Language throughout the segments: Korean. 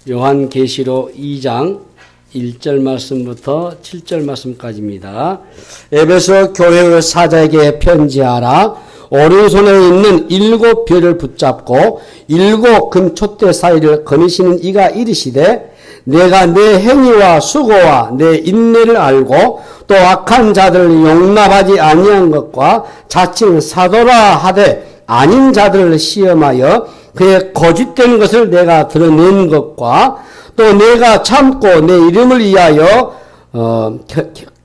요한계시록 2장 1절 말씀부터 7절 말씀까지입니다. 에베소 교회의 사자에게 편지하라. 오른손에 있는 7 별을 붙잡고 7 금촛대 사이를 거니시는 이가 이르시되 내가 내 행위와 수고와 내 인내를 알고 또 악한 자들을 용납하지 아니한 것과 자칭 사도라 하되 아닌 자들을 시험하여 그의 거짓된 것을 내가 드러낸 것과 또 내가 참고 내 이름을 위하여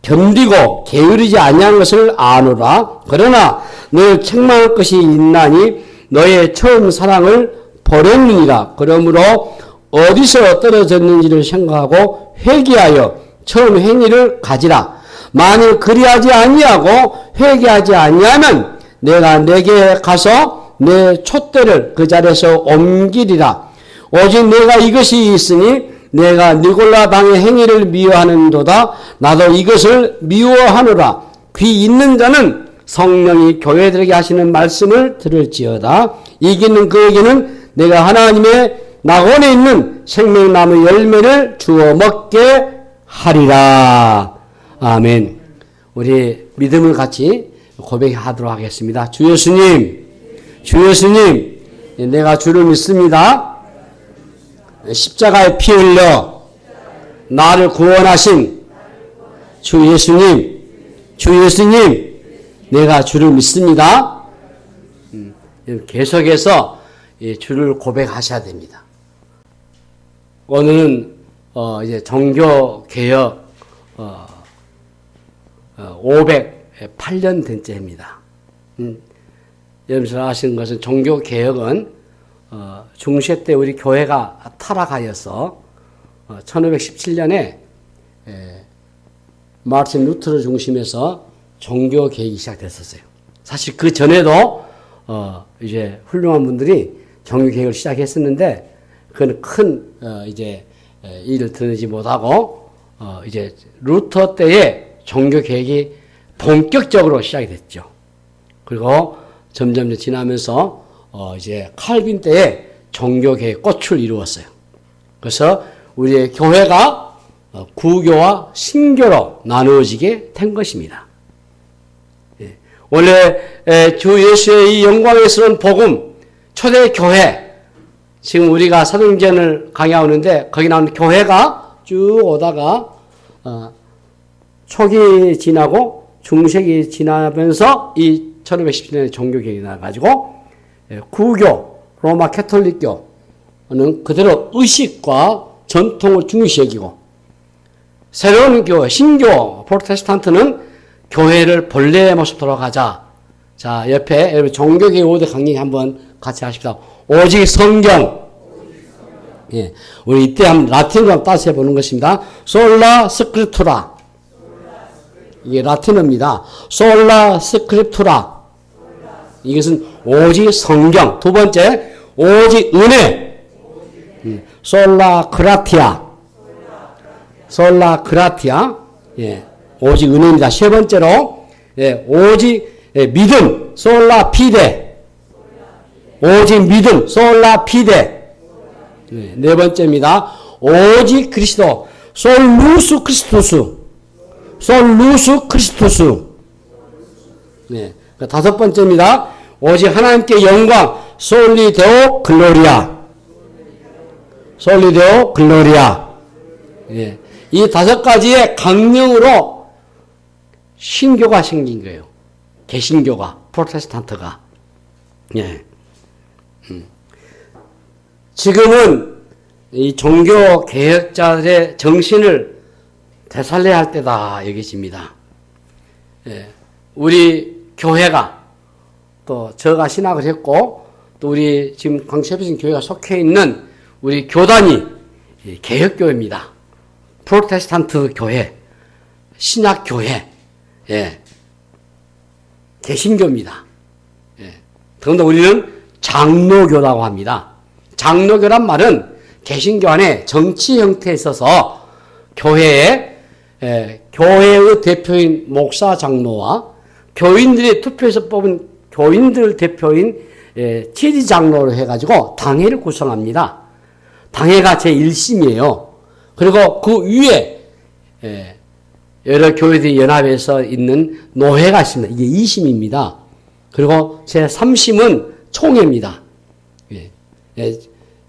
견디고 게으르지 아니한 것을 아노라. 그러나 너를 책망할 것이 있나니 너의 처음 사랑을 버렸느니라. 그러므로 어디서 떨어졌는지를 생각하고 회개하여 처음 행위를 가지라. 만일 그리하지 아니하고 회개하지 아니하면 내가 내게 가서 내 촛대를 그 자리에서 옮기리라. 오직 내가 이것이 있으니 내가 니골라 당의 행위를 미워하는도다. 나도 이것을 미워하노라. 귀 있는 자는 성령이 교회들에게 하시는 말씀을 들을지어다. 이기는 그에게는 내가 하나님의 낙원에 있는 생명나무 열매를 주어 먹게 하리라. 아멘. 우리 믿음을 같이 고백하도록 하겠습니다. 주 예수님, 주 예수님, 내가 주를 믿습니다. 십자가에 피 흘려 나를 구원하신 주 예수님, 주 예수님, 내가 주를 믿습니다. 계속해서 주를 고백하셔야 됩니다. 오늘은 이제 종교개혁 508년 된째입니다. 여러분 아시는 것은 종교개혁은 중세 때 우리 교회가 타락하여서 1517년에 마르틴 루터를 중심해서 종교개혁이 시작됐었어요. 사실 그 전에도 이제 훌륭한 분들이 종교개혁을 시작했었는데 그건 큰 이제 일을 드러내지 못하고 이제 루터 때에 종교개혁이 본격적으로 시작이 됐죠. 그리고 점점 지나면서 이제 칼빈 때에 종교개혁 꽃을 이루었어요. 그래서 우리의 교회가 구교와 신교로 나누어지게 된 것입니다. 원래 주 예수의 이 영광스러운 복음, 초대교회, 지금 우리가 사도행전을 강의하는데 거기 나오는 교회가 쭉 오다가 초기 지나고 중세기 지나면서 이 1517년에 종교개혁이 나가지고 구교, 로마 캐톨릭교는 그대로 의식과 전통을 중요시 여기고 새로운 교회, 신교, 프로테스탄트는 교회를 본래의 모습으로 가자. 자, 옆에 여러분 종교개혁 5대 강의 한번 같이 하십시다. 오직 성경. 예, 우리 이때 한번 라틴어로 한번 따서 해보는 것입니다. 솔라 스크립투라. 이게 라틴어입니다. 솔라 스크립투라. 이것은 오직 성경. 두 번째, 오직 은혜. 솔라 그라티아. 솔라 그라티아. 예, 오직 은혜입니다. 세 번째로, 예, 오직 믿음. 솔라 피데. 오직 믿음. 솔라 피데. 예, 네 번째입니다. 오직 그리스도. 솔루스 크리스투스. 솔루스 크리스투스. 네. 다섯 번째입니다. 오직 하나님께 영광. 솔리데오 글로리아. 솔리데오 글로리아. 예. 이 다섯 가지의 강령으로 신교가 생긴 거예요. 개신교가, 프로테스탄트가. 예. 지금은 이 종교 개혁자들의 정신을 되살려야 할 때다 여기집니다. 예. 우리 교회가 또 저가 신학을 했고 또 우리 지금 광채비신 교회가 속해 있는 우리 교단이 개혁교회입니다. 프로테스탄트 교회, 신학교회, 예. 개신교입니다. 예. 더군다나 우리는 장로교라고 합니다. 장로교란 말은 개신교 안에 정치 형태에 있어서 교회의 대표인 목사 장로와 교인들이 투표해서 뽑은 교인들 대표인 지리 장로로 해가지고 당회를 구성합니다. 당회가 제1심이에요. 그리고 그 위에 여러 교회들이 연합해서 있는 노회가 있습니다. 이게 2심입니다. 그리고 제3심은 총회입니다.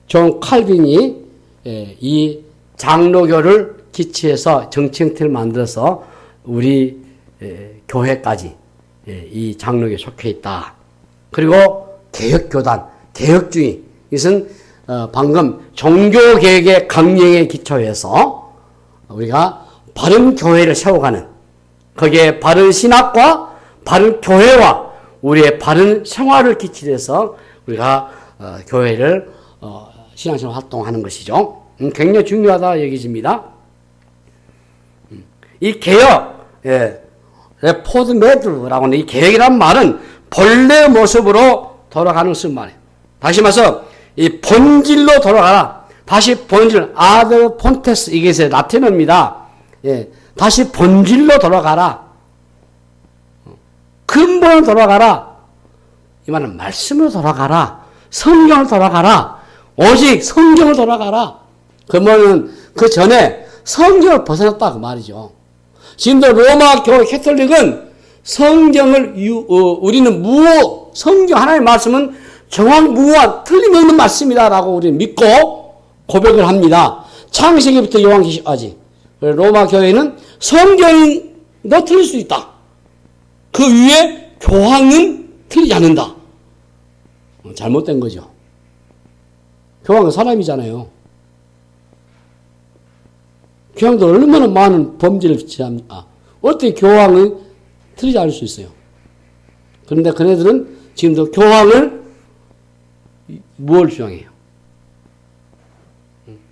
존 칼빈이 이 장로교를 기치해서 정치 형태를 만들어서 우리 교회까지 이 장로교에 속해 있다. 그리고 개혁교단, 개혁주의, 이것은 방금 종교개혁의 강령에 기초해서 우리가 바른 교회를 세워가는, 거기에 바른 신학과 바른 교회와 우리의 바른 생활을 기초해서 우리가 교회를 신앙생활 활동하는 것이죠. 굉장히 중요하다 여기집니다. 이 개혁, 레포드메드라고 하는 이 개혁이란 말은 본래 모습으로 돌아가는 것을 말해요. 다시 말해서 이 본질로 돌아가라. 다시 본질, 아드 폰테스, 이게 라틴어입니다. 다시 본질로 돌아가라. 근본으로 돌아가라. 이 말은 말씀으로 돌아가라. 성경을 돌아가라. 오직 성경을 돌아가라. 그러면 그 전에 성경을 벗어났다 그 말이죠. 지금도 로마 교회 캐톨릭은 성경을 우리는 성경 하나의 말씀은 정확무한 틀림없는 말씀이다라고 우리는 믿고 고백을 합니다. 창세기부터 요한계시까지. 로마 교회는 성경도 틀릴 수 있다. 그 위에 교황은 틀리지 않는다. 잘못된 거죠. 교황은 사람이잖아요. 교황도 얼마나 많은 범죄를 저지합니까? 어떻게 교황은 틀리지 않을 수 있어요? 그런데 그네들은 지금도 교황을 뭘 주장해요?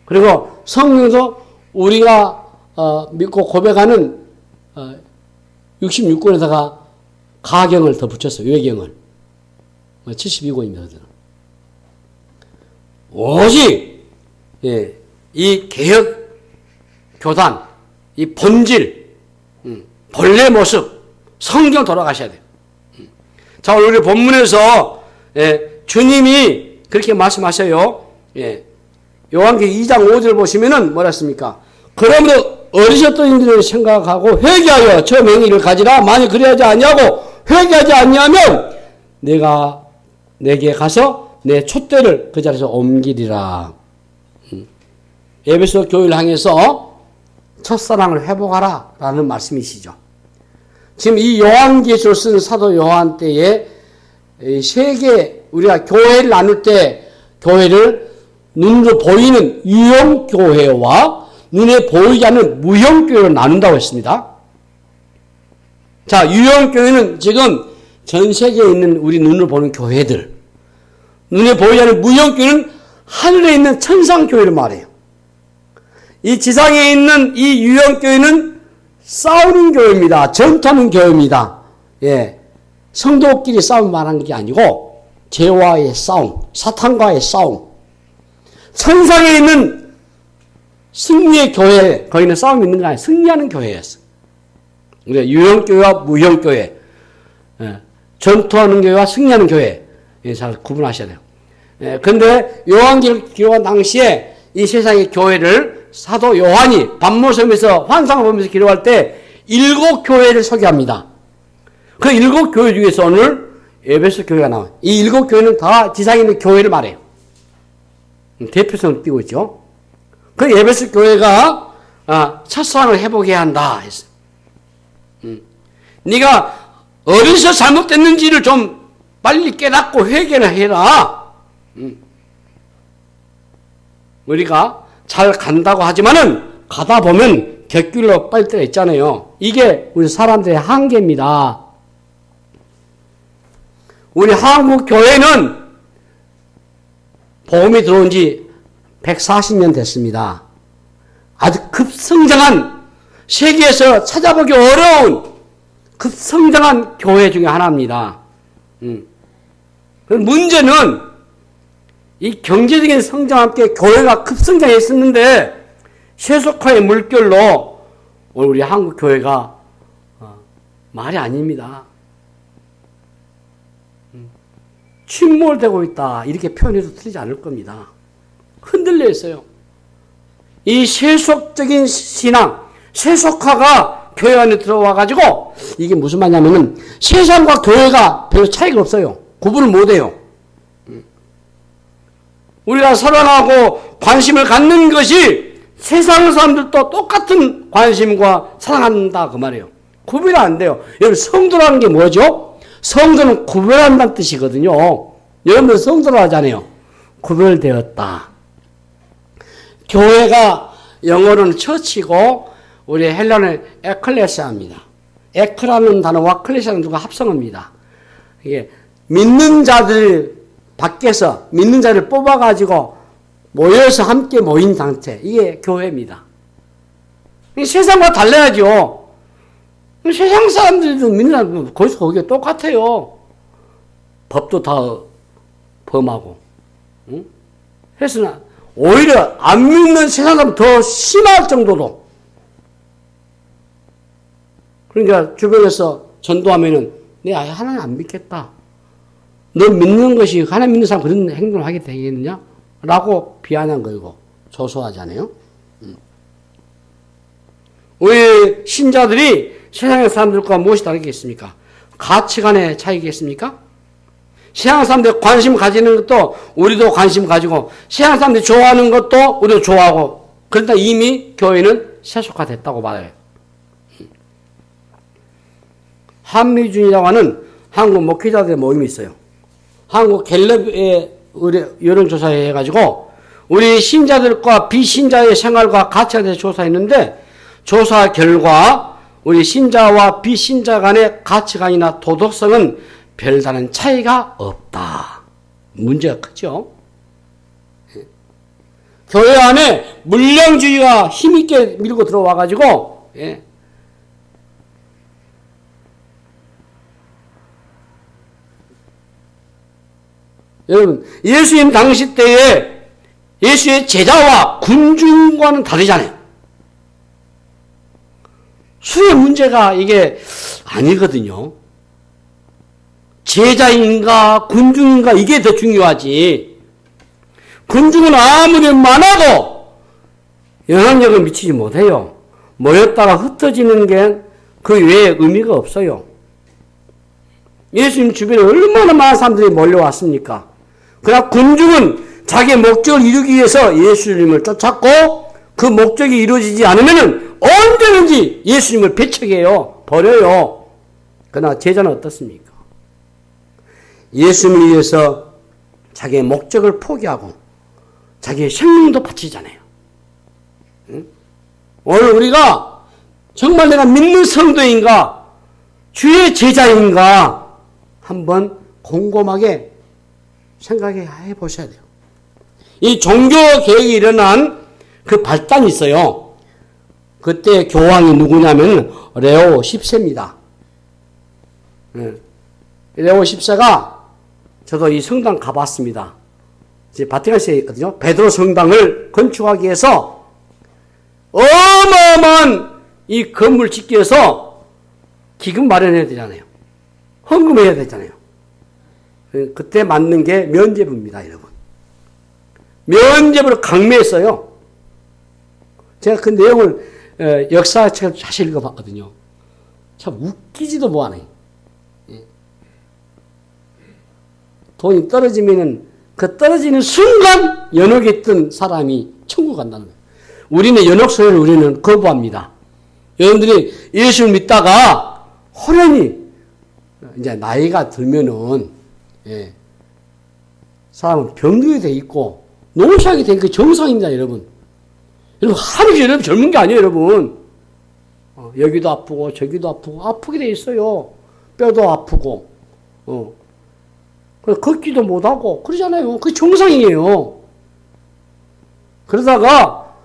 그리고 성경도 우리가 믿고 고백하는 66권에다가 가경을 더 붙였어요. 외경을. 72권입니다. 오직 이 개혁 교단, 이 본질, 본래 모습, 성경 돌아가셔야 돼요. 자, 오늘 우리 본문에서 주님이 그렇게 말씀하셔요. 요한계시록 2장 5절 보시면은 뭐라 했습니까? 그러므로 어리셨던 이들을 생각하고 회개하여 저 맹의를 가지라. 만일 그리하지 아니하고 회개하지 아니하면 내가 내게 가서 내 촛대를 그 자리에서 옮기리라. 에베소 교회를 향해서 첫사랑을 회복하라 라는 말씀이시죠. 지금 이 요한계시록을 쓴 사도 요한 때에 세계 우리가 교회를 나눌 때 교회를 눈으로 보이는 유형교회와 눈에 보이지 않는 무형교회로 나눈다고 했습니다. 자, 유형교회는 지금 전 세계에 있는 우리 눈으로 보는 교회들, 눈에 보이지 않는 무형교회는 하늘에 있는 천상교회를 말해요. 이 지상에 있는 이 유형교회는 싸우는 교회입니다. 전투하는 교회입니다. 성도끼리 싸움 말하는 게 아니고 죄와의 싸움, 사탄과의 싸움. 천상에 있는 승리의 교회, 거기는 싸움이 있는 거 아니에요. 승리하는 교회였어. 유형교회와 무형교회, 전투하는 교회와 승리하는 교회, 잘 구분하셔야 돼요. 그런데 요한계시록 기록한 당시에 이 세상의 교회를 사도 요한이 반모섬에서 환상을 보면서 기록할 때 7 교회를 소개합니다. 그 7 교회 중에서 오늘 에베소 교회가 나와요. 이 7 교회는 다 지상에 있는 교회를 말해요. 대표성을 띄고 있죠. 그 에베소 교회가 첫사랑을 회복해야 한다 했어요. 네가 어디서 잘못됐는지를 좀 빨리 깨닫고 회개를 해라. 우리가 잘 간다고 하지만은 가다 보면 객길로 빠질 때가 있잖아요. 이게 우리 사람들의 한계입니다. 우리 한국 교회는 복음이 들어온 지 140년 됐습니다. 아주 급성장한, 세계에서 찾아보기 어려운 급성장한 교회 중에 하나입니다. 문제는 이 경제적인 성장과 함께 교회가 급성장했었는데 세속화의 물결로 오늘 우리 한국 교회가 말이 아닙니다. 침몰되고 있다 이렇게 표현해도 틀리지 않을 겁니다. 흔들려 있어요. 이 세속적인 신앙, 세속화가 교회 안에 들어와 가지고 이게 무슨 말이냐면은 세상과 교회가 별로 차이가 없어요. 구분을 못 해요. 우리가 사랑하고 관심을 갖는 것이 세상 사람들도 똑같은 관심과 사랑한다 그 말이에요. 구별이 안 돼요. 여러분 성도라는 게 뭐죠? 성도는 구별한다는 뜻이거든요. 여러분들 성도로 하잖아요. 구별되었다. 교회가 영어로는 처치고 우리 헬라는 에클레시아입니다. 에크라는 단어와 클레시아는 누가 합성합니다. 이게 믿는 자들 밖에서 믿는 자를 뽑아가지고 모여서 함께 모인 단체, 이게 교회입니다. 세상과 달라야죠. 세상 사람들도 믿는 사람들 거기서 거기가 똑같아요. 법도 다 범하고. 응? 그래서 오히려 안 믿는 세상 사람 더 심할 정도로. 그러니까 주변에서 전도하면은 내 아예 하나님 안 믿겠다. 너 믿는 것이 하나님 믿는 사람 그런 행동을 하게 되겠느냐? 라고 비아냥 걸고 조소하잖아요. 우리 신자들이 세상의 사람들과 무엇이 다르겠습니까? 가치관의 차이겠습니까? 세상 사람들 관심 가지는 것도 우리도 관심 가지고 세상 사람들이 좋아하는 것도 우리도 좋아하고 그러니까 이미 교회는 세속화됐다고 말해요. 한미준이라고 하는 한국 목회자들의 모임이 있어요. 한국 갤럽의 여론조사에 해가지고 우리 신자들과 비신자의 생활과 가치에 대해서 조사했는데 조사 결과 우리 신자와 비신자 간의 가치관이나 도덕성은 별다른 차이가 없다. 문제가 크죠. 교회 안에 물량주의가 힘있게 밀고 들어와가지고 여러분 예수님 당시 때에 예수의 제자와 군중과는 다르잖아요. 수의 문제가 이게 아니거든요. 제자인가 군중인가 이게 더 중요하지. 군중은 아무리 많아도 영향력을 미치지 못해요. 모였다가 흩어지는 게 그 외에 의미가 없어요. 예수님 주변에 얼마나 많은 사람들이 몰려왔습니까? 그러나 군중은 자기의 목적을 이루기 위해서 예수님을 쫓았고 그 목적이 이루어지지 않으면 언제든지 예수님을 배척해요. 버려요. 그러나 제자는 어떻습니까? 예수님을 위해서 자기의 목적을 포기하고 자기의 생명도 바치잖아요. 응? 오늘 우리가 정말 내가 믿는 성도인가 주의 제자인가 한번 곰곰하게 생각해 보셔야 돼요. 이 종교개혁이 일어난 그 발단이 있어요. 그때 교황이 누구냐면 레오 10세입니다. 레오 10세가 저도 이 성당 가봤습니다. 이제 바티칸시에 있거든요. 베드로 성당을 건축하기 위해서 어마어마한 이 건물 짓기 위해서 기금 마련해야 되잖아요. 헌금해야 되잖아요. 그때 맞는 게 면죄부입니다, 여러분. 면죄부를 강매했어요. 제가 그 내용을 역사책을 사실 읽어봤거든요. 참 웃기지도 뭐하네. 돈이 떨어지면은 그 떨어지는 순간 연옥에 있던 사람이 천국 간다는 거예요. 우리는 연옥소리를 우리는 거부합니다. 여러분들이 예수를 믿다가 호련히 이제 나이가 들면은 사람은 병들게 돼 있고 노쇠하게 되는 게 정상입니다, 여러분. 여러분 하루 종일 여러분 젊은 게 아니에요, 여러분. 여기도 아프고 저기도 아프고 아프게 돼 있어요. 뼈도 아프고 걷기도 못하고 그러잖아요. 그게 정상이에요. 그러다가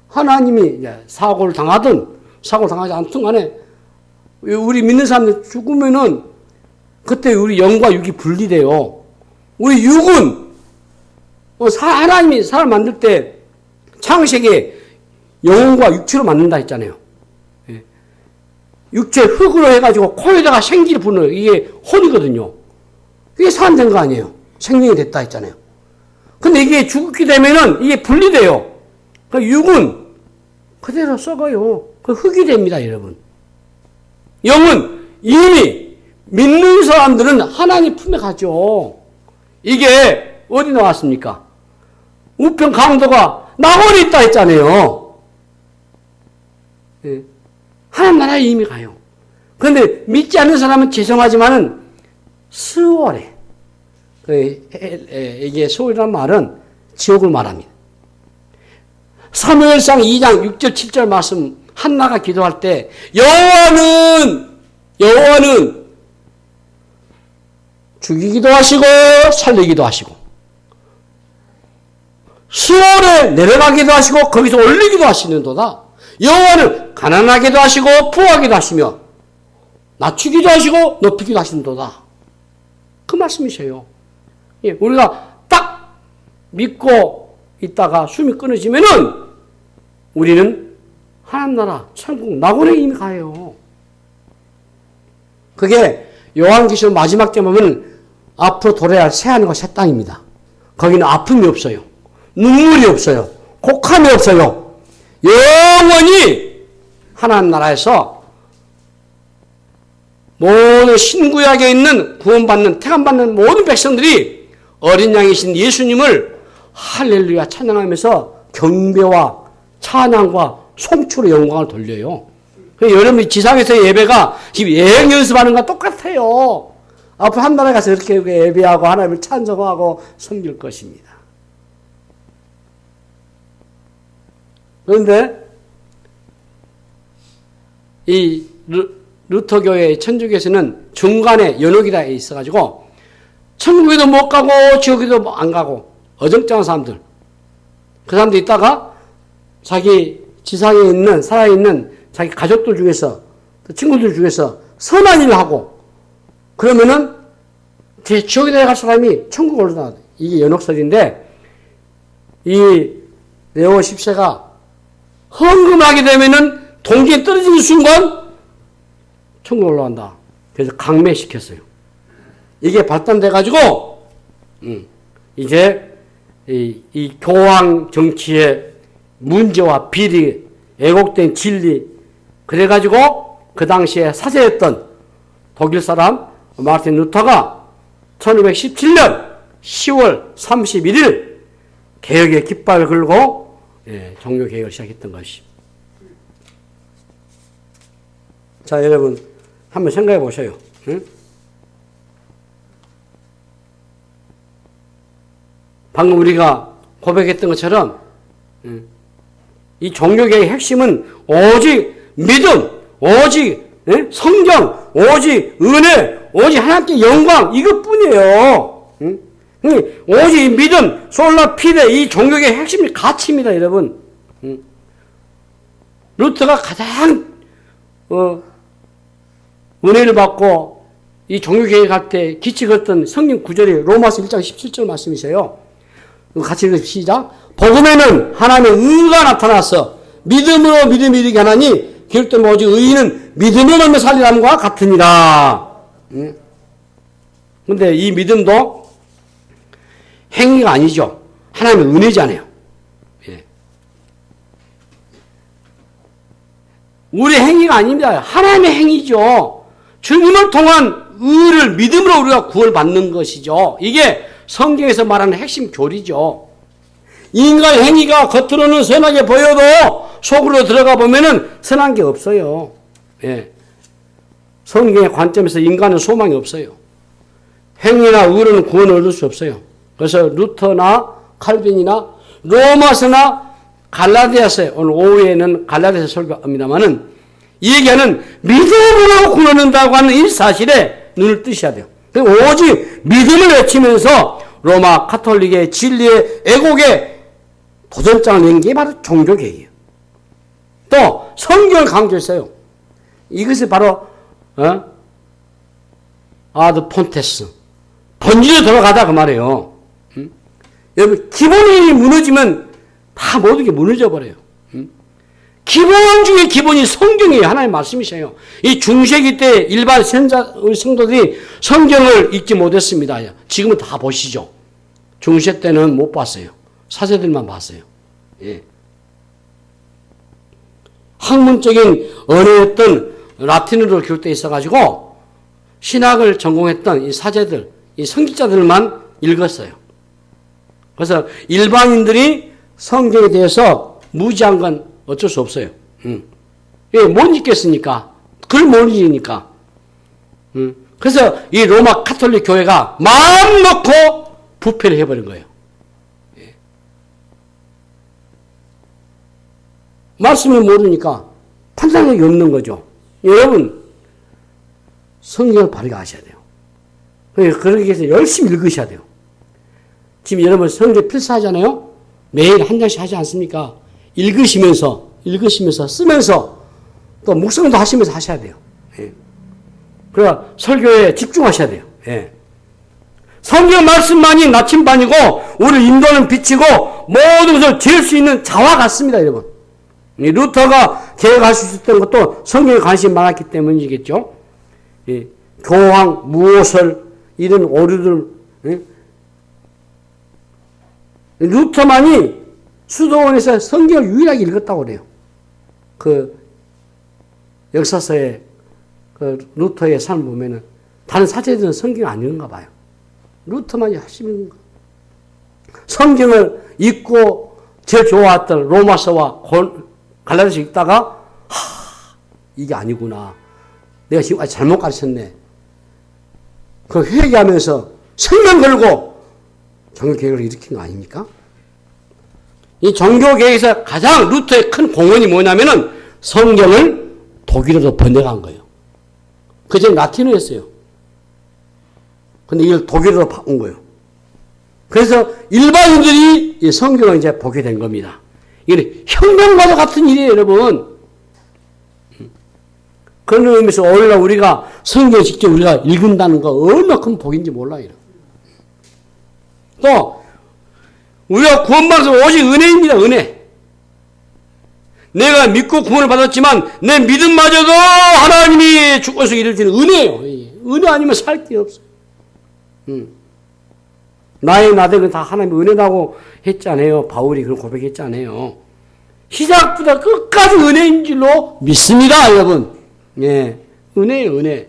하나님이 사고를 당하지 않든 간에 우리 믿는 사람들 죽으면은 그때 우리 영과 육이 분리돼요. 우리 육은 하나님이 사람 만들 때 창세기에 영혼과 육체로 만든다 했잖아요. 육체 흙으로 해가지고 코에다가 생기를 부는 이게 혼이거든요. 그게 사람 된 거 아니에요. 생명이 됐다 했잖아요. 근데 이게 죽게 되면은 이게 분리돼요. 그 육은 그대로 썩어요. 그 흙이 됩니다, 여러분. 영은 이미 믿는 사람들은 하나님 품에 가죠. 이게 어디 나왔습니까? 우편 강도가 낙원에 있다 했잖아요. 예. 하나님 나라에 이미 가요. 그런데 믿지 않는 사람은 죄송하지만은 수월해. 이게 수월이라는 말은 지옥을 말합니다. 사무엘상 2장 6절 7절 말씀 한나가 기도할 때 여호와는 죽이기도 하시고 살리기도 하시고 수월에 내려가기도 하시고 거기서 올리기도 하시는도다. 여호와는 가난하게도 하시고 부하게도 하시며 낮추기도 하시고 높이기도 하시는도다. 그 말씀이세요. 예, 우리가 딱 믿고 있다가 숨이 끊어지면은 우리는 하나님 나라 천국 낙원에 이미 가요. 그게 요한계시록 마지막 때 보면 앞으로 도래할 할 새하늘과 새 땅입니다. 거기는 아픔이 없어요. 눈물이 없어요. 곡함이 없어요. 영원히 하나님 나라에서 모든 신구약에 있는 구원받는 택함받는 모든 백성들이 어린 양이신 예수님을 할렐루야 찬양하면서 경배와 찬양과 송추로 영광을 돌려요. 여러분이 지상에서의 예배가 지금 예행 연습하는 것과 똑같아요. 앞으로 한 나라에 가서 이렇게 예배하고 하나님을 찬송하고 섬길 것입니다. 그런데 이 루터교회 천주교에서는 중간에 연옥이라 있어가지고 천국에도 못 가고 지옥에도 안 가고 어정쩡한 사람들, 그 사람들 있다가 자기 지상에 있는 살아있는 자기 가족들 중에서 친구들 중에서 선한 일을 하고 그러면은 지옥에 내려갈 사람이 천국에 올라가. 이게 연옥설인데 이 레오 10세가 헌금하게 되면은 동기에 떨어지는 순간 천국에 올라간다. 그래서 강매시켰어요. 이게 발단돼가지고 이제 이 교황 정치의 문제와 비리, 애곡된 진리, 그래가지고 그 당시에 사제였던 독일 사람 마르틴 루터가 1517년 10월 31일 개혁의 깃발을 걸고 종교 개혁을 시작했던 것이. 자, 여러분 한번 생각해 보세요. 응? 방금 우리가 고백했던 것처럼 이 종교개혁의 핵심은 오직 믿음, 오직 성경, 오직 은혜, 오직 하나님께 영광 이것뿐이에요. 오직 믿음, 솔라 피데 이 종교개혁의 핵심이 가치입니다, 여러분. 루터가 가장 은혜를 받고 이 종교개혁할 때 기칙했던 성경 구절이 로마서 1장 17절 말씀이세요. 같이 읽으시죠. 시작. 복음에는 하나님의 의가 나타나서 믿음으로 믿음이 이르게 하나니 기록된 오직 의인은 믿음으로 말미암아 살리라는과 같으니라. 근데 이 믿음도 행위가 아니죠. 하나님의 은혜잖아요. 예. 우리 행위가 아닙니다. 하나님의 행위죠. 주님을 통한 의를 믿음으로 우리가 구원받는 것이죠. 이게 성경에서 말하는 핵심 교리죠. 인간의 행위가 겉으로는 선하게 보여도 속으로 들어가 보면은 선한 게 없어요. 예. 성경의 관점에서 인간은 소망이 없어요. 행위나 의로는 구원을 얻을 수 없어요. 그래서 루터나 칼빈이나 로마서나 갈라디아서, 오늘 오후에는 갈라디아서 설교합니다만은 이 얘기하는 믿음으로 구원 얻는다고 하는 이 사실에 눈을 뜨셔야 돼요. 오직 믿음을 외치면서 로마 카톨릭의 진리의 애곡의 도전장을 낸 게 바로 종교개혁이에요. 또 성경을 강조했어요. 이것이 바로 아드 폰테스 본질로 돌아가다 그 말이에요. 여러분 기본이 무너지면 다 모든 게 무너져 버려요. 기본 중에 기본이 성경이에요. 하나님의 말씀이세요. 이 중세기 때 일반 성도들이 성경을 읽지 못했습니다. 지금은 다 보시죠. 중세 때는 못 봤어요. 사제들만 봤어요. 예. 학문적인 언어였던 라틴어로 기록되어 있어가지고 신학을 전공했던 이 사제들, 이 성직자들만 읽었어요. 그래서 일반인들이 성경에 대해서 무지한 건 어쩔 수 없어요. 예, 못 읽겠으니까. 글 못 읽으니까. 그래서 이 로마 카톨릭 교회가 마음 놓고 부패를 해버린 거예요. 예. 말씀을 모르니까 판단력이 없는 거죠. 여러분, 성경을 바르게 아셔야 돼요. 그러기 위해서 열심히 읽으셔야 돼요. 지금 여러분 성경 필사하잖아요? 매일 한 장씩 하지 않습니까? 읽으시면서 쓰면서 또 묵상도 하시면서 하셔야 돼요. 예. 그래야 설교에 집중하셔야 돼요. 예. 성경 말씀만이 나침반이고 우리를 인도하는 빛이고 모든 것을 지을 수 있는 자와 같습니다, 여러분. 루터가 개혁할 수 있었던 것도 성경에 관심이 많았기 때문이겠죠. 예. 교황, 무엇을 이런 오류들, 예? 루터만이 수도원에서 성경을 유일하게 읽었다고 그래요. 그 역사서에 그 루터의 삶을 보면은 다른 사제들은 성경을 안 읽는가 봐요. 루터만이 열심히 읽는 거. 성경을 읽고 제일 좋아했던 로마서와 갈라디아서 읽다가 이게 아니구나. 내가 지금 잘못 가르쳤네. 그 회개하면서 생명 걸고 종교개혁을 일으킨 거 아닙니까? 이 종교개혁에서 가장 루터의 큰 공헌이 뭐냐면은 성경을 독일어로 번역한 거예요. 그전에 라틴어였어요. 근데 이걸 독일어로 바꾼 거예요. 그래서 일반인들이 이 성경을 이제 보게 된 겁니다. 이게 혁명과도 같은 일이에요, 여러분. 그런 의미에서 오늘날 우리가 성경 직접 우리가 읽는다는 거 얼마나 큰 복인지 몰라요. 또 우리가 구원받아서 오직 은혜입니다. 은혜. 내가 믿고 구원을 받았지만 내 믿음마저도 하나님이 주권에서 이루어지는 은혜예요. 은혜 아니면 살 게 없어요. 나의 나대는 다 하나님의 은혜라고 했잖아요. 바울이 그런 고백했잖아요. 시작부터 끝까지 은혜인 줄로 믿습니다, 여러분. 예, 은혜예요, 은혜.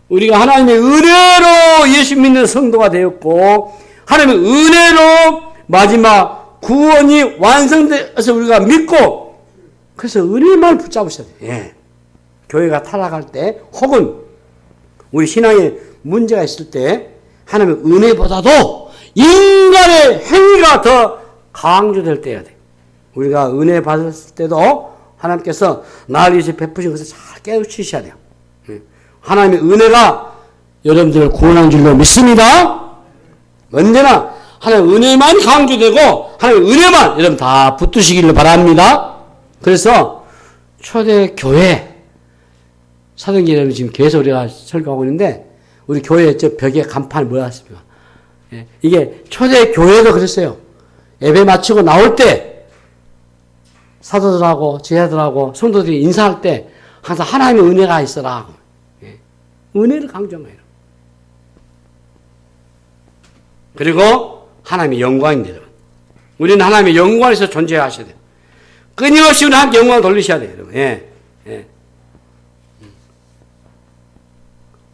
우리가 하나님의 은혜로 예수 믿는 성도가 되었고 하나님의 은혜로 마지막 구원이 완성돼서 우리가 믿고 그래서 은혜만 붙잡으셔야 돼요. 예. 교회가 타락할 때 혹은 우리 신앙에 문제가 있을 때 하나님의 은혜보다도 인간의 행위가 더 강조될 때여야 돼요. 우리가 은혜 받았을 때도 하나님께서 나를 위해서 베푸신 것을 잘 깨우치셔야 돼요. 하나님의 은혜가 여러분들을 구원한 줄로 믿습니다. 언제나 하나님의 은혜만 강조되고 하나님의 은혜만 여러분 다 붙드시기를 바랍니다. 그래서 초대 교회 사도행전 여러분 지금 계속 우리가 설교하고 있는데 우리 교회 저 벽에 간판이 뭐였습니까? 예, 이게 초대 교회도 그랬어요. 예배 마치고 나올 때 사도들하고 제자들하고 성도들이 인사할 때 항상 하나님의 은혜가 있어라. 예, 은혜를 강조한 거예요. 그리고 하나님의 영광입니다. 우리는 하나님의 영광에서 존재하셔야 돼요. 끊임없이 우리 하나님께 영광을 돌리셔야 돼요. 여러분. 예, 예.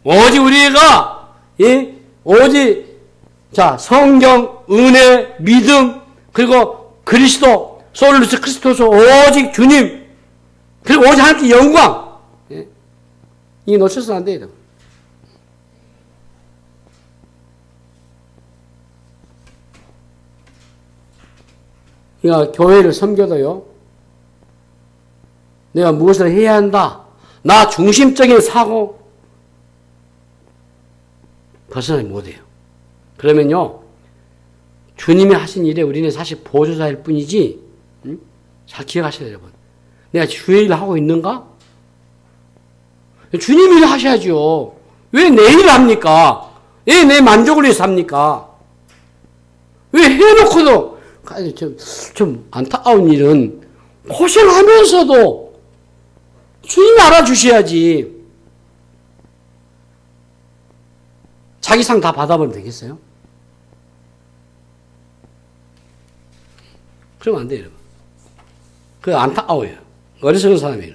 오직 우리가 오직 자 성경, 은혜, 믿음 그리고 그리스도, 솔루스 크리스토스 오직 주님 그리고 오직 하나님께 영광 예. 이게 놓쳐서는 안 돼요. 그러니까 교회를 섬겨도요. 내가 무엇을 해야 한다. 나 중심적인 사고 벗어나지 못해요. 그러면요. 주님이 하신 일에 우리는 사실 보조자일 뿐이지 잘 기억하셔야 돼요. 여러분. 내가 주의 일을 하고 있는가? 주님 일을 하셔야죠. 왜 내 일을 합니까? 왜 내 만족을 위해서 합니까? 왜 해놓고도 좀 안타까운 일은 고생하면서도 주님이 알아주셔야지. 자기 상 다 받아버리면 되겠어요? 그러면 안 돼요, 여러분. 그 안타까워요. 어리석은 사람이에요.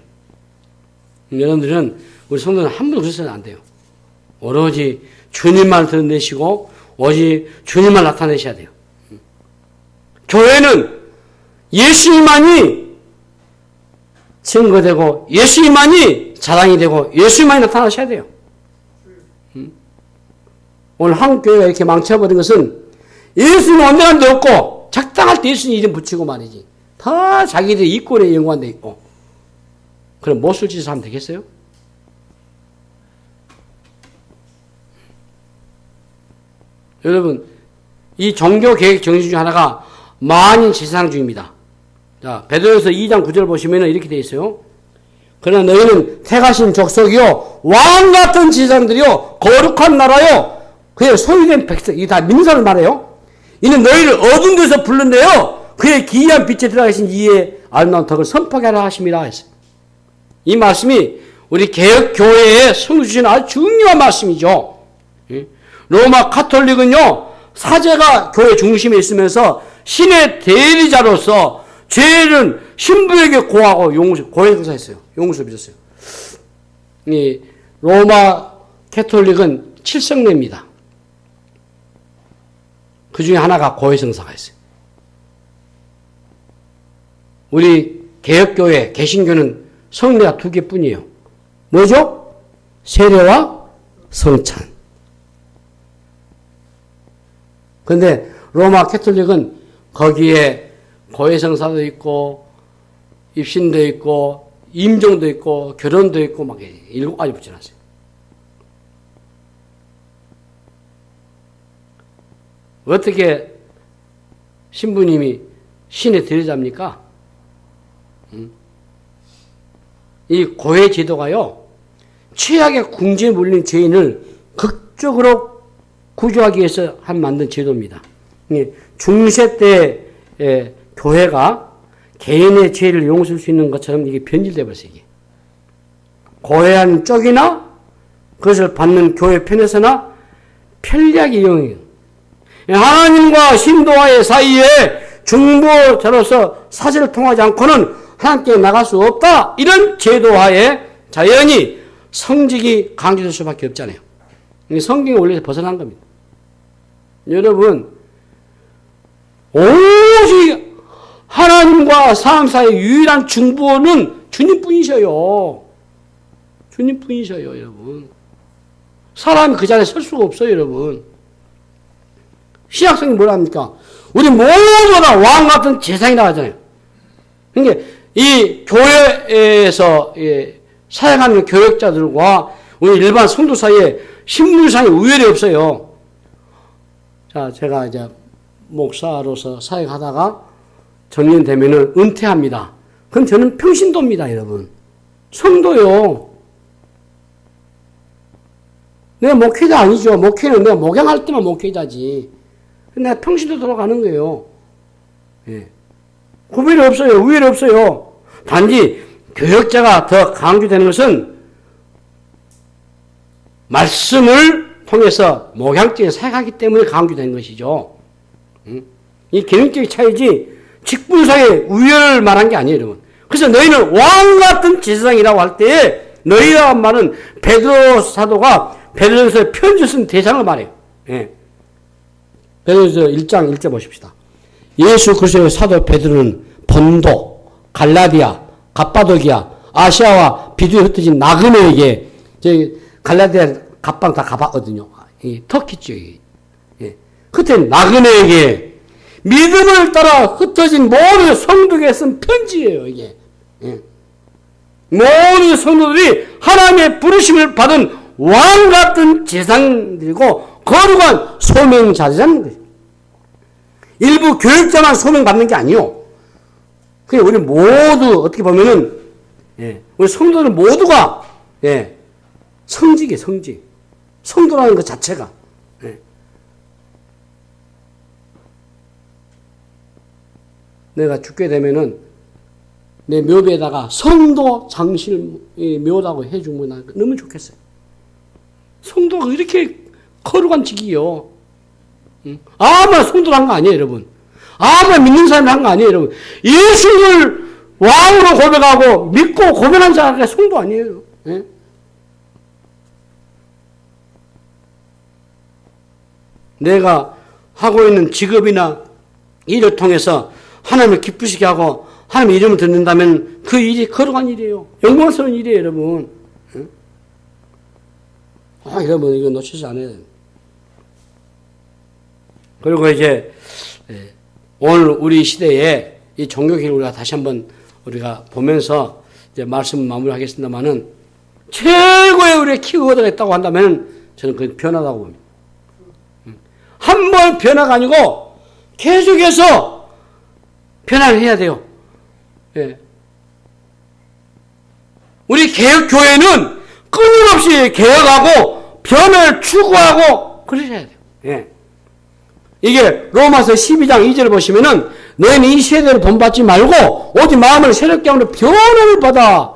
여러분들은, 우리 성도는 한 번도 그래서는 안 돼요. 오로지 주님만 드러내시고, 오직 주님만 나타내셔야 돼요. 교회는 예수님만이 증거되고, 예수님만이 자랑이 되고, 예수님만이 나타나셔야 돼요. 오늘 한국 교회가 이렇게 망쳐버린 것은 예수님 언제나 데 없고, 적당할 때 예수님 이름 붙이고 말이지. 다 자기들 이권에 연관되어 있고. 그럼 무엇을 짓을 하면 되겠어요? 여러분, 이 종교개혁 정신 중 하나가 만인 지상주의입니다. 자, 베드로서 2장 9절 보시면 이렇게 되어 있어요. 그러나 너희는 택하신 족속이요, 왕같은 지상들이요, 거룩한 나라요, 그의 소유된 백성, 이게 다 민사를 말해요. 이는 너희를 어두운 데서 불렀네요. 그의 기이한 빛에 들어가신 이의 아름다운 덕을 선포하게 하라 하심이라 했어요. 이 말씀이 우리 개혁교회에 선을 주신 아주 중요한 말씀이죠. 로마 카톨릭은요, 사제가 교회 중심에 있으면서 신의 대리자로서 죄는 신부에게 고하고 고해성사했어요. 용서 빚었어요. 이 로마 카톨릭은 7성례입니다. 그 중에 하나가 고해성사가 있어요. 우리 개혁교회, 개신교는 성례가 2개뿐이에요. 뭐죠? 세례와 성찬. 그런데 로마 카톨릭은 거기에 고해성사도 있고, 입신도 있고, 임종도 있고, 결혼도 있고, 막 7가지 붙여놨어요. 어떻게 신부님이 신의 대리자입니까? 이 고해 제도가요, 최악의 궁지에 몰린 죄인을 극적으로 구조하기 위해서 만든 제도입니다. 중세 때 교회가 개인의 죄를 용서할 수 있는 것처럼 이게 변질되어 버렸어요. 이게. 고해한 쪽이나 그것을 받는 교회 편에서나 편리하게 이용해요. 하나님과 신도와의 사이에 중보자로서 사실을 통하지 않고는 하나님께 나갈 수 없다. 이런 제도하에 자연히 성직이 강조될 수밖에 없잖아요. 성경의 원리에서 벗어난 겁니다. 여러분, 오직 하나님과 사람 사이의 유일한 중보는 주님뿐이셔요. 주님뿐이셔요, 여러분. 사람이 그 자리에 설 수가 없어요, 여러분. 신약성이 뭐랍니까? 우리 모두 다 왕 같은 제사장이라고 하잖아요. 그러니까 이 교회에서 사역하는 교역자들과 우리 일반 성도 사이에 신분상의 우열이 없어요. 자, 제가 이제 목사로서 사역하다가 정년되면은 은퇴합니다. 그럼 저는 평신도입니다, 여러분. 성도요. 내가 목회자 아니죠. 목회는 내가 목양할 때만 목회자지. 내가 평신도 돌아가는 거예요. 예. 구별이 없어요. 우열이 없어요. 단지 교역자가 더 강조되는 것은 말씀을 통해서 목양적인 사역하기 때문에 강조되는 것이죠. 이 개념적인 차이지 직분상의 우열을 말한 게 아니에요, 여러분. 그래서 너희는 왕 같은 제사장이라고 할 때에 너희라는 말은 베드로 사도가 베드로서의 편지를 쓴 대상을 말해요. 예. 베드로서 1장 1절 보십시다. 예수 그리스도의 사도 베드로는 본도, 갈라디아, 갑바도기아, 아시아와 비두에 흩어진 나그네에게 저희 갈라디아 갑방 다 가봤거든요. 이 터키 쪽에. 예. 그때 나그네에게 믿음을 따라 흩어진 모든 성도에게 쓴 편지예요, 이게. 예. 모든 성도들이 하나님의 부르심을 받은 왕 같은 제사장들이고 거룩한 소명자라는 거예요. 일부 교육자만 소명받는 게 아니요. 그냥 우리 모두 어떻게 보면은 우리 성도들 모두가 성직이에요, 성직. 성도라는 것 자체가. 내가 죽게 되면은 내 묘비에다가 성도 장실 묘라고 해주면 너무 좋겠어요. 성도가 이렇게 거룩한 직이요. 아무나 성도란 거 아니에요, 여러분. 아무나 믿는 사람이 한 거 아니에요, 여러분. 예수를 왕으로 고백하고 믿고 고백한 자가 성도 아니에요. 예? 내가 하고 있는 직업이나 일을 통해서 하나님을 기쁘시게 하고 하나님의 이름을 듣는다면 그 일이 거룩한 일이에요. 영광스러운 일이에요, 여러분. 예? 여러분, 이거 놓치지 않아야 돼요. 그리고 이제 오늘 우리 시대에 이 종교기를 우리가 다시 한번 우리가 보면서 이제 말씀을 마무리하겠습니다만은 최고의 우리의 키워드가 있다고 한다면 저는 그건 변화다고 봅니다. 한 번 변화가 아니고 계속해서 변화를 해야 돼요. 예. 우리 개혁교회는 끊임없이 개혁하고 변화를 추구하고 그러셔야 돼요. 예. 이게 로마서 12장 2절을 보시면은 너희는 이 세대를 본받지 말고 오직 마음을 새롭게 함으로 변화를 받아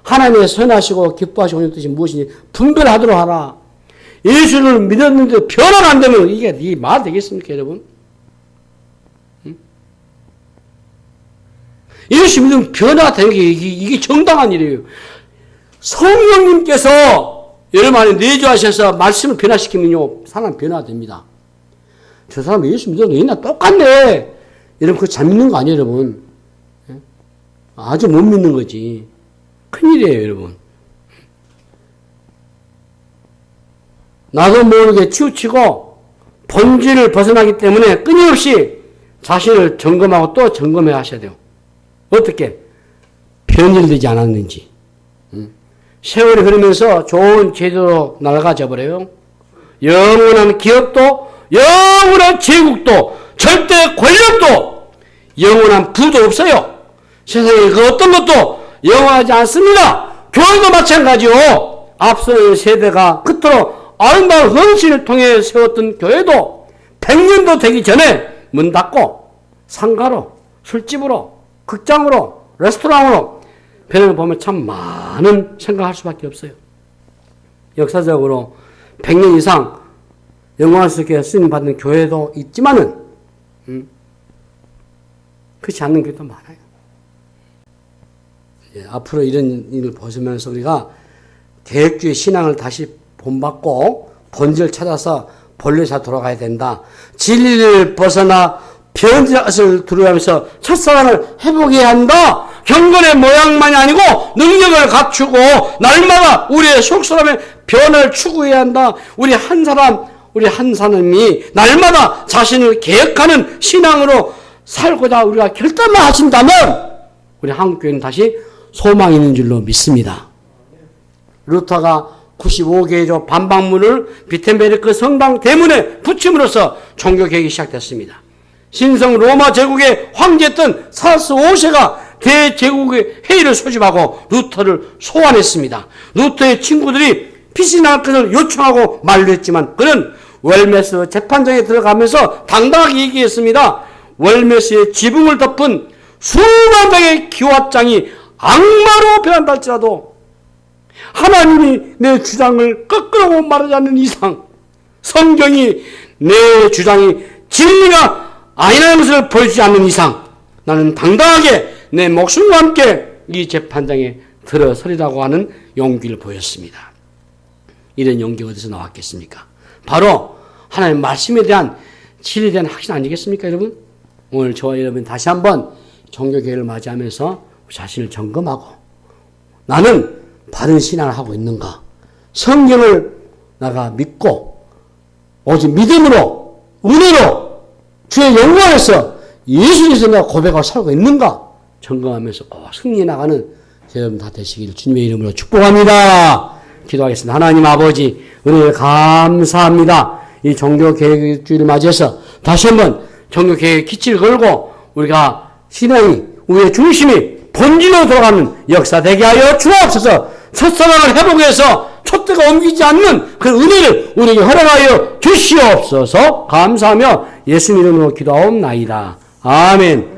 하나님의 선하시고 기뻐하시고 오는 뜻이 무엇인지 분별하도록 하라. 예수를 믿었는데 변화가 안 되면 이게 말 되겠습니까, 여러분? 예수 믿으면 변화가 되는 게 이게 정당한 일이에요. 성령님께서 여러분 안에 내주하셔서 말씀을 변화시키면요, 사람 변화됩니다. 저 사람 예수 믿어도 옛날 똑같네. 여러분, 그거 잘 믿는 거 아니에요, 여러분? 아주 못 믿는 거지. 큰일이에요, 여러분. 나도 모르게 치우치고 본질을 벗어나기 때문에 끊임없이 자신을 점검하고 또 점검해야 하셔야 돼요. 어떻게? 변질되지 않았는지. 세월이 흐르면서 좋은 제도로 날아가져 버려요. 영원한 기업도 영원한 제국도 절대 권력도 영원한 부도 없어요. 세상에 그 어떤 것도 영원하지 않습니다. 교회도 마찬가지요. 앞서 세대가 그토록 아름다운 헌신을 통해 세웠던 교회도 100년도 되기 전에 문 닫고 상가로, 술집으로, 극장으로, 레스토랑으로 변화를 보면 참 많은 생각할 수밖에 없어요. 역사적으로 100년 이상 영광스럽게 쓰임받는 교회도 있지만은 그렇지 않는 교회도 많아요. 앞으로 이런 일을 보시면서 우리가 개혁주의 신앙을 다시 본받고 본질을 찾아서 본래사 돌아가야 된다. 진리를 벗어나 변질의 것을 두려워하면서 첫사랑을 회복해야 한다. 경건의 모양만이 아니고 능력을 갖추고 날마다 우리의 속사람의 변화를 추구해야 한다. 우리 한 사람이 날마다 자신을 개혁하는 신앙으로 살고자 우리가 결단만 하신다면 우리 한국교회는 다시 소망이 있는 줄로 믿습니다. 루터가 95개조 반박문을 비텐베르크 성당 대문에 붙임으로써 종교개혁이 시작됐습니다. 신성 로마 제국의 황제였던 찰스 5세가 대제국의 회의를 소집하고 루터를 소환했습니다. 루터의 친구들이 피신할 것을 요청하고 만류했지만 그는 웰메스 재판장에 들어가면서 당당하게 얘기했습니다. 웰메스의 지붕을 덮은 수만 장의 기와장이 악마로 변한다 할지라도 하나님이 내 주장을 거꾸로 말하지 않는 이상 성경이 내 주장이 진리가 아니라는 것을 보여주지 않는 이상 나는 당당하게 내 목숨과 함께 이 재판장에 들어서리라고 하는 용기를 보였습니다. 이런 용기가 어디서 나왔겠습니까? 바로 하나님의 말씀에 대한 진리에 대한 확신 아니겠습니까, 여러분? 오늘 저와 여러분 다시 한번 종교개혁을 맞이하면서 자신을 점검하고 나는 바른 신앙을 하고 있는가? 성경을 내가 믿고 오직 믿음으로 은혜로 주의 영광에서 예수님께서 내가 고백하고 살고 있는가? 점검하면서 승리해 나가는 여러분 다 되시기를 주님의 이름으로 축복합니다. 기도하겠습니다. 하나님 아버지 은혜에 감사합니다. 이 종교개혁주의를 맞이해서 다시 한번 종교개혁의 기치를 걸고 우리가 신앙이 우리의 중심이 본질로 돌아가는 역사 되게 하여 주옵소서. 첫사랑을 회복해서 촛대가 옮기지 않는 그 은혜를 우리에게 허락하여 주시옵소서. 감사하며 예수님 이름으로 기도하옵나이다. 아멘.